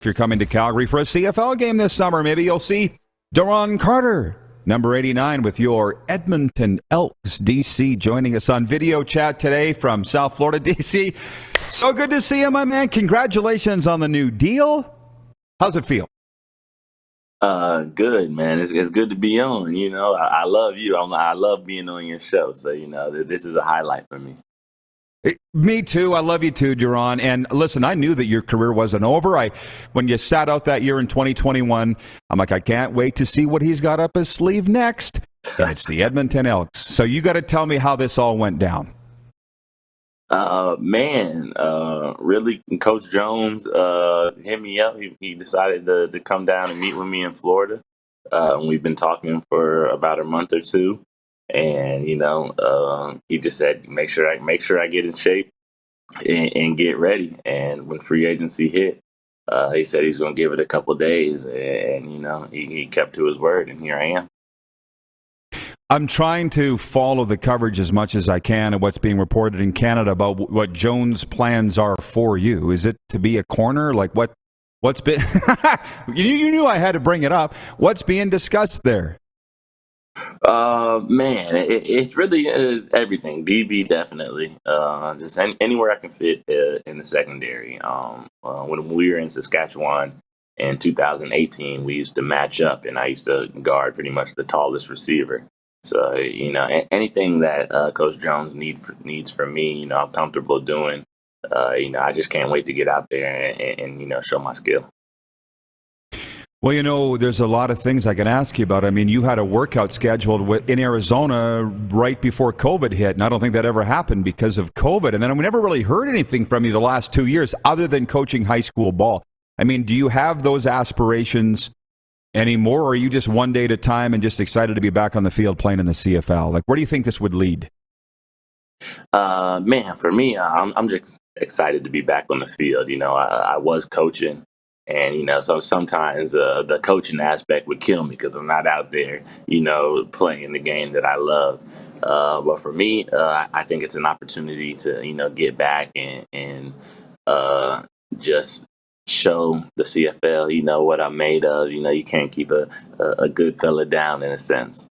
If you're coming to Calgary for a CFL game this summer, maybe you'll see Duron Carter, number 89, with your Edmonton Elks. DC joining us on video chat today from South Florida. DC, so good to see you, my man. Congratulations on the new deal. How's it feel? Good, man. It's good to be on. I love you. I love being on your show. So, this is a highlight for me. Me too. I love you too, Duron. And listen, I knew that your career wasn't over. When you sat out that year in 2021, I'm like, I can't wait to see what he's got up his sleeve next. And it's the Edmonton Elks. So you got to tell me how this all went down. Really, Coach Jones hit me up. He decided to come down and meet with me in Florida. We've been talking for about a month or two. And he just said, make sure I get in shape and get ready. And when free agency hit, he said he's going to give it a couple of days, and he kept to his word, and here I am. I'm trying to follow the coverage as much as I can of what's being reported in Canada about what Jones' plans are for you. Is it to be a corner? Like what's been? You knew I had to bring it up. What's being discussed there? It's really everything. DB definitely. Just anywhere I can fit in the secondary. When we were in Saskatchewan in 2018, we used to match up, and I used to guard pretty much the tallest receiver. So anything that Coach Jones needs from me, I'm comfortable doing. I just can't wait to get out there and show my skill. Well, there's a lot of things I can ask you about. I mean, you had a workout scheduled in Arizona right before COVID hit, and I don't think that ever happened because of COVID. And then we never really heard anything from you the last 2 years other than coaching high school ball. I mean, do you have those aspirations anymore, or are you just one day at a time and just excited to be back on the field playing in the CFL? Like, where do you think this would lead? For me, I'm just excited to be back on the field. I was coaching. And, so sometimes the coaching aspect would kill me because I'm not out there, playing the game that I love. But for me, I think it's an opportunity to, get back and just show the CFL, what I'm made of. You can't keep a good fella down in a sense.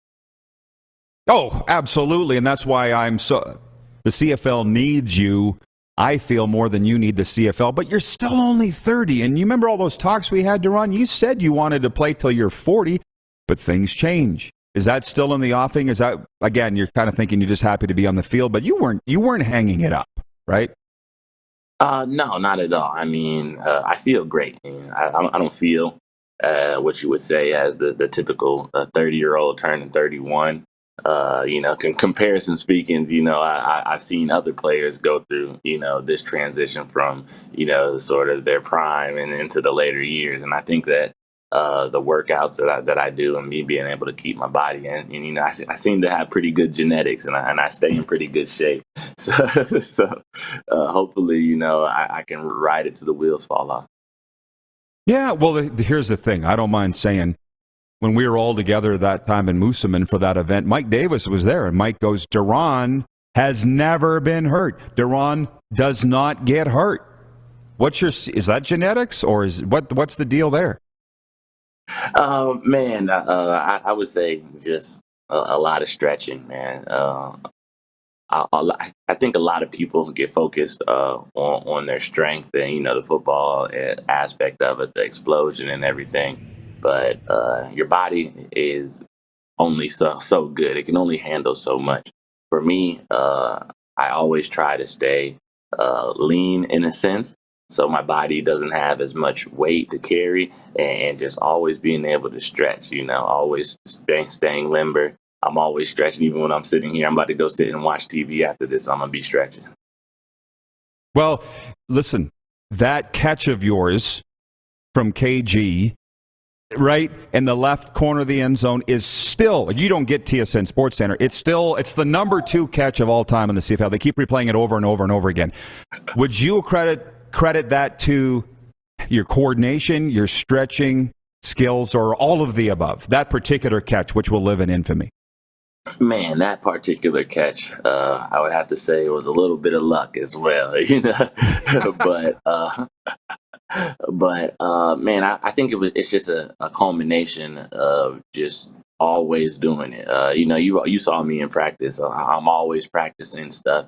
Oh, absolutely. And that's why the CFL needs you. I feel more than you need the CFL, but you're still only 30. And you remember all those talks we had, Duron? You said you wanted to play till you're 40, but things change. Is that still in the offing? Is that, again, you're kind of thinking you're just happy to be on the field, but you weren't hanging it up, right? No, not at all. I mean, I feel great. I don't feel what you would say as the typical 30-year-old turning 31. Comparison speaking, I've seen other players go through, this transition from, sort of their prime and into the later years. And I think that the workouts that I do and me being able to keep my body in, I seem to have pretty good genetics and I stay in pretty good shape. So hopefully, I can ride it till the wheels fall off. Yeah, well, here's the thing. I don't mind saying, when we were all together that time in Moosomin for that event, Mike Davis was there, and Mike goes, Duron has never been hurt. Duron does not get hurt. Is that genetics, or what's the deal there? I would say just a lot of stretching, man. I think a lot of people get focused on their strength and, the football aspect of it, the explosion and everything. But your body is only so good. It can only handle so much. For me, I always try to stay lean in a sense, so my body doesn't have as much weight to carry, and just always being able to stretch. Always staying limber. I'm always stretching, even when I'm sitting here. I'm about to go sit and watch TV after this. I'm gonna be stretching. Well, listen, that catch of yours from KG, right in the left corner of the end zone, is still, you don't get TSN Sports Center, it's the number 2 catch of all time in the CFL. They keep replaying it over and over and over again. Would you credit that to your coordination, your stretching skills, or all of the above? That particular catch, which will live in infamy. Man, that particular catch, I would have to say it was a little bit of luck as well, but But man, I think it's just a culmination of just always doing it. You saw me in practice. I'm always practicing stuff.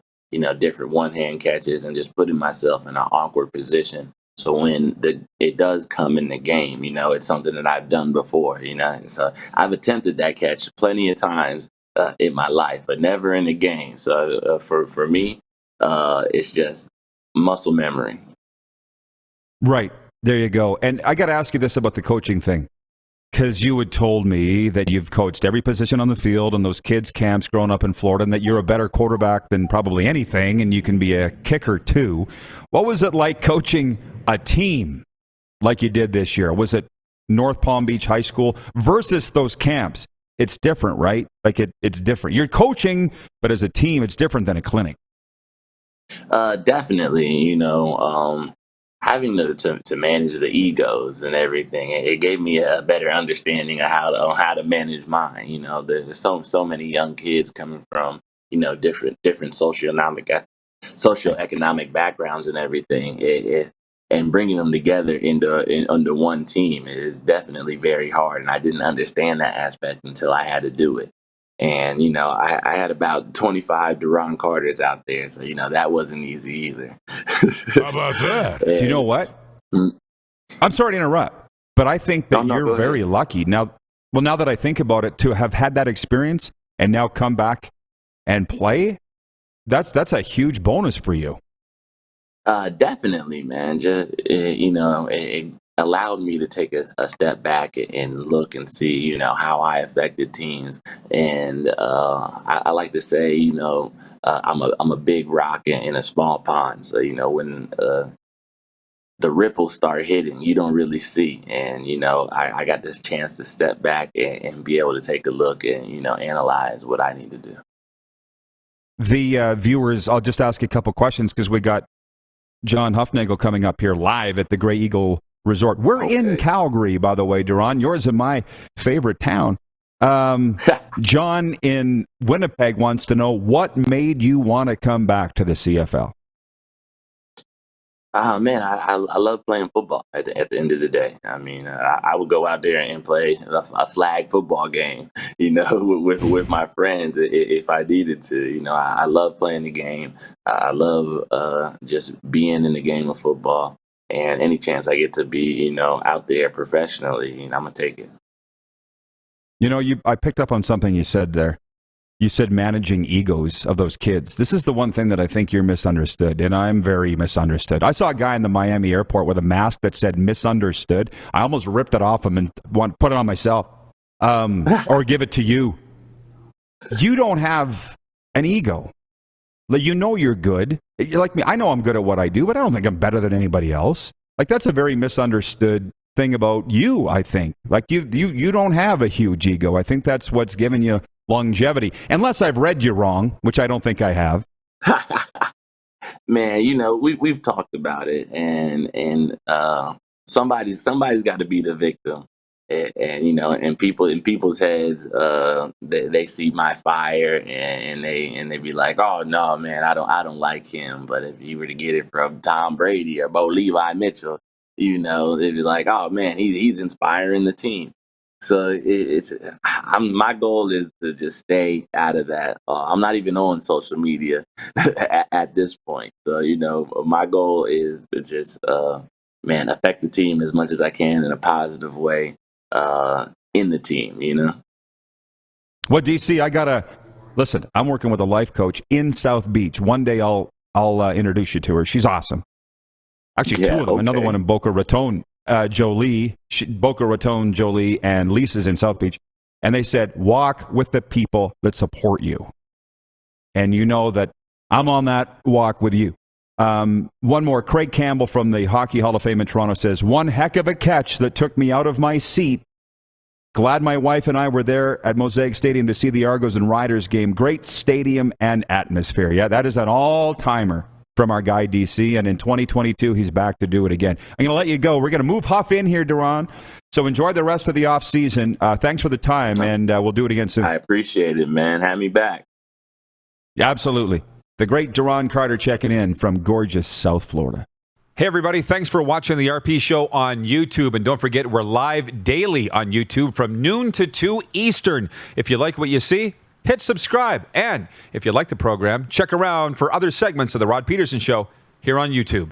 Different one hand catches and just putting myself in an awkward position. So when it does come in the game, it's something that I've done before. And so I've attempted that catch plenty of times in my life, but never in a game. So for me, it's just muscle memory. Right. There you go. And I got to ask you this about the coaching thing, because you had told me that you've coached every position on the field and those kids' camps growing up in Florida, and that you're a better quarterback than probably anything, and you can be a kicker too. What was it like coaching a team like you did this year? Was it North Palm Beach High School versus those camps? It's different, right? Like it's different. You're coaching, but as a team, it's different than a clinic. Definitely, having to manage the egos and everything, it gave me a better understanding of how to manage mine. There's so many young kids coming from different socioeconomic backgrounds and everything. And bringing them together under one team is definitely very hard, and I didn't understand that aspect until I had to do it. And I had about 25 Duron Carters out there, so that wasn't easy either. How about that? Do you know what? Mm. I'm sorry to interrupt, but I think that No, you're go very ahead. lucky now. Well, now that I think about it, to have had that experience and now come back and play, that's a huge bonus for you. Definitely, man. Just it allowed me to take a step back and look and see, how I affected teams. And I like to say, I'm a big rock in a small pond. So when the ripples start hitting, you don't really see. And I got this chance to step back and be able to take a look and analyze what I need to do. The viewers, I'll just ask a couple questions because we got John Huffnagel coming up here live at the Grey Eagle Resort. We're in Calgary, by the way, Duron. Yours and my favorite town. John in Winnipeg wants to know, what made you want to come back to the CFL? Man, I love playing football at the end of the day. I mean, I would go out there and play a flag football game, with my friends if I needed to. I love playing the game. I love just being in the game of football. And any chance I get to be, out there professionally, I'm going to take it. I picked up on something you said there. You said managing egos of those kids. This is the one thing that I think you're misunderstood, and I'm very misunderstood. I saw a guy in the Miami airport with a mask that said misunderstood. I almost ripped it off him and put it on myself, or give it to you. You don't have an ego. Like, you're good. You're like me. I know I'm good at what I do, but I don't think I'm better than anybody else. Like, that's a very misunderstood thing about you, I think. Like, you don't have a huge ego. I think that's what's given you longevity, unless I've read you wrong, which I don't think I have. Man, we've talked about it, and somebody's got to be the victim, and in people's heads, they see my fire, and they be like, oh no, man, I don't like him. But if you were to get it from Tom Brady or Bo Levi Mitchell, they'd be like, oh man, he's inspiring the team. So my goal is to just stay out of that. I'm not even on social media at this point. So, my goal is to just, affect the team as much as I can in a positive way in the team, Well, DC, I gotta listen. I'm working with a life coach in South Beach. One day I'll introduce you to her. She's awesome. Actually, two of them. Okay. Another one in Boca Raton. Boca Raton, Jolie, and Lisa's in South Beach. And they said, walk with the people that support you. And you know that I'm on that walk with you. One more. Craig Campbell from the Hockey Hall of Fame in Toronto says, one heck of a catch that took me out of my seat. Glad my wife and I were there at Mosaic Stadium to see the Argos and Riders game. Great stadium and atmosphere. Yeah, that is an all-timer from our guy, DC, and in 2022, he's back to do it again. I'm going to let you go. We're going to move Huff in here, Duron, so enjoy the rest of the off-season. Thanks for the time, and we'll do it again soon. I appreciate it, man. Have me back. Yeah, absolutely. The great Duron Carter checking in from gorgeous South Florida. Hey, everybody. Thanks for watching the RP Show on YouTube. And don't forget, we're live daily on YouTube from noon to 2 Eastern. If you like what you see, hit subscribe. And if you like the program, check around for other segments of The Rod Pedersen Show here on YouTube.